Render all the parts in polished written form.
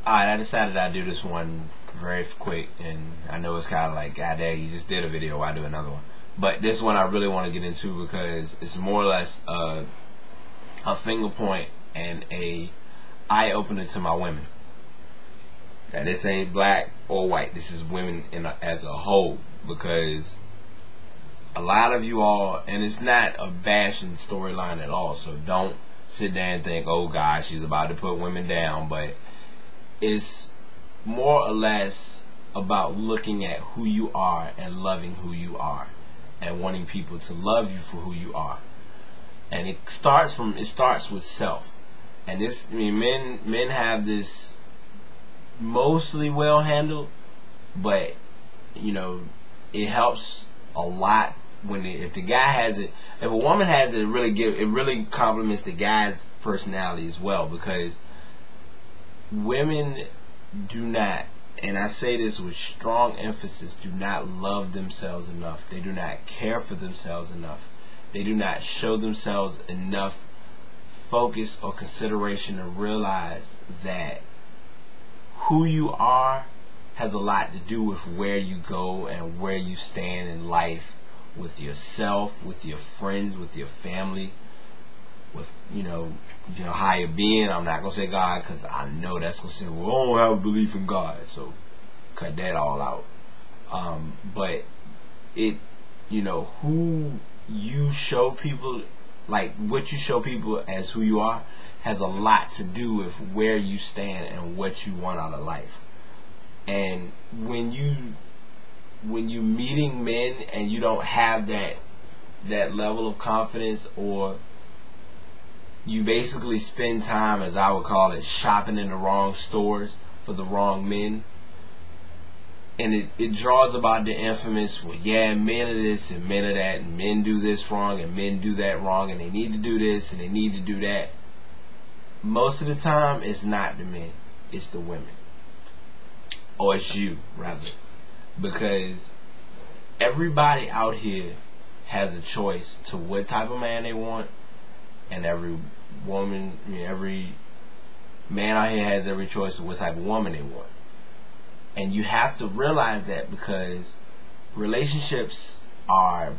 Alright, I decided I'd do this one very quick, and I know it's kind of like, God dang, you just did a video, why do another one? But this one I really want to get into because it's more or less a finger point and a eye opener to my women. Now this ain't black or white, this is women as a whole, because a lot of you all, and it's not a bashing storyline at all, so don't sit there and think, oh gosh, she's about to put women down, but it's more or less about looking at who you are and loving who you are and wanting people to love you for who you are. And it starts with self. And this, I mean, men have this mostly well handled, but you know, it helps a lot when if the guy has it. If a woman has it, it really complements the guy's personality as well, because women do not, and I say this with strong emphasis, do not love themselves enough. They do not care for themselves enough. They do not show themselves enough focus or consideration to realize that who you are has a lot to do with where you go and where you stand in life, with yourself, with your friends, with your family, with your higher being. I'm not gonna say God, because I know that's gonna say, well, I don't have a belief in God, so cut that all out. But it, who you show people, like what you show people as who you are, has a lot to do with where you stand and what you want out of life. And when you meeting men and you don't have that level of confidence, or you basically spend time, as I would call it, shopping in the wrong stores for the wrong men, and it draws about the infamous, well, yeah, men are this and men are that, and men do this wrong and men do that wrong, and they need to do this and they need to do that. Most of the time, it's not the men, it's the women. Or it's you, rather. Because everybody out here has a choice to what type of man they want, and every man out here has every choice of what type of woman they want. And you have to realize that, because relationships right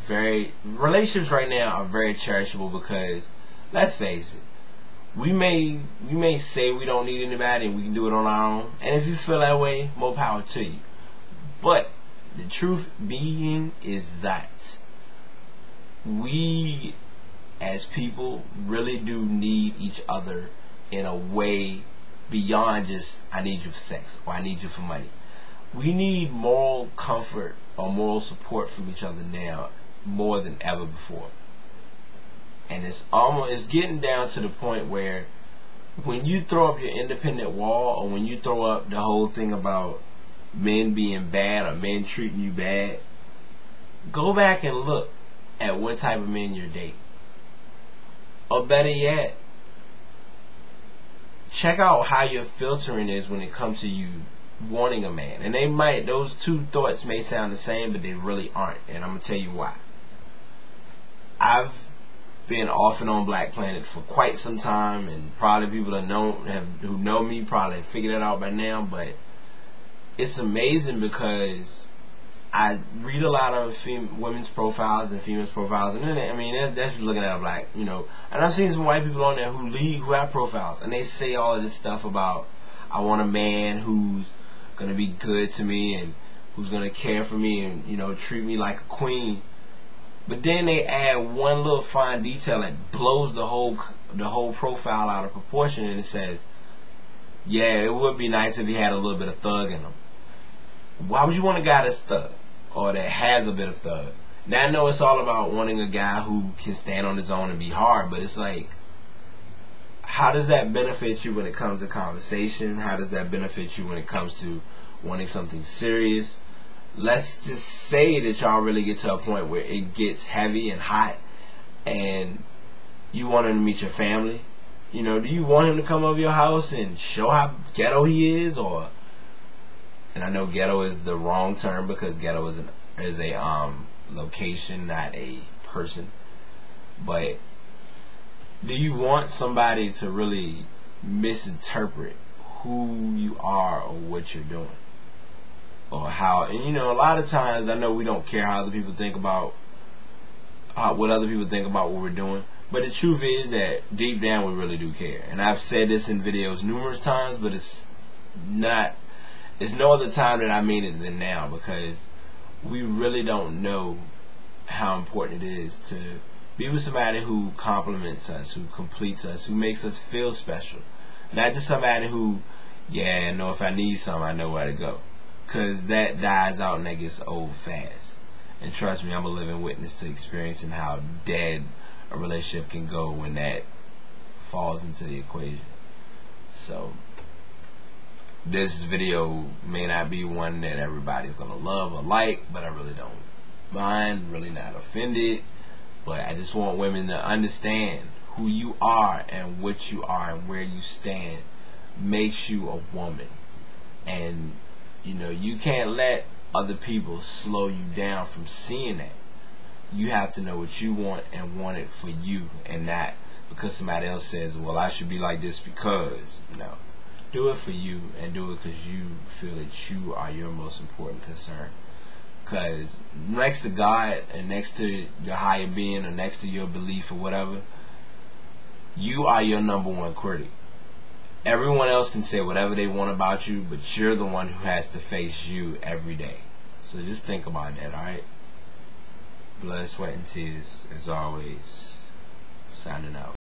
now are very cherishable, because let's face it, we may say we don't need anybody and we can do it on our own, and if you feel that way, more power to you. But the truth being is that we as people really do need each other in a way beyond just, I need you for sex or I need you for money. We need moral comfort or moral support from each other now more than ever before. And it's getting down to the point where when you throw up your independent wall, or when you throw up the whole thing about men being bad or men treating you bad, go back and look at what type of men you're dating. Or better yet, check out how your filtering is when it comes to you wanting a man. And those two thoughts may sound the same, but they really aren't. And I'm going to tell you why. I've been off and on Black Planet for quite some time, and probably people who know me probably have figured it out by now, but it's amazing because I read a lot of women's profiles and females profiles, and I mean that's just looking at a black, and I've seen some white people on there who have profiles, and they say all of this stuff about, I want a man who's gonna be good to me and who's gonna care for me and treat me like a queen. But then they add one little fine detail that blows the whole profile out of proportion, and it says, yeah, it would be nice if he had a little bit of thug in him. Why would you want a guy that's thug, or that has a bit of thug? Now I know it's all about wanting a guy who can stand on his own and be hard, but it's like, how does that benefit you when it comes to conversation? How does that benefit you when it comes to wanting something serious? Let's just say that y'all really get to a point where it gets heavy and hot and you want him to meet your family. Do you want him to come over your house and show how ghetto he is? And I know ghetto is the wrong term, because ghetto is a location, not a person. But do you want somebody to really misinterpret who you are or what you're doing. Or how, and you know, a lot of times I know we don't care how other people think about what other people think about what we're doing, but the truth is that deep down we really do care. And I've said this in videos numerous times, but it's no other time that I mean it than now, because we really don't know how important it is to be with somebody who compliments us, who completes us, who makes us feel special. Not just somebody who, yeah, I know if I need something, I know where to go. Because that dies out and that gets old fast. And trust me, I'm a living witness to experiencing how dead a relationship can go when that falls into the equation. So, this video may not be one that everybody's going to love or like, but I really don't mind, really not offended. But I just want women to understand who you are and what you are and where you stand makes you a woman. And you know, you can't let other people slow you down from seeing that. You have to know what you want and want it for you, and not because somebody else says, well, I should be like this because. No. Do it for you, and do it because you feel that you are your most important concern. Because next to God and next to your higher being or next to your belief or whatever, you are your number one critic. Everyone else can say whatever they want about you, but you're the one who has to face you every day. So just think about that, alright? Blood, sweat, and tears, as always. Signing out.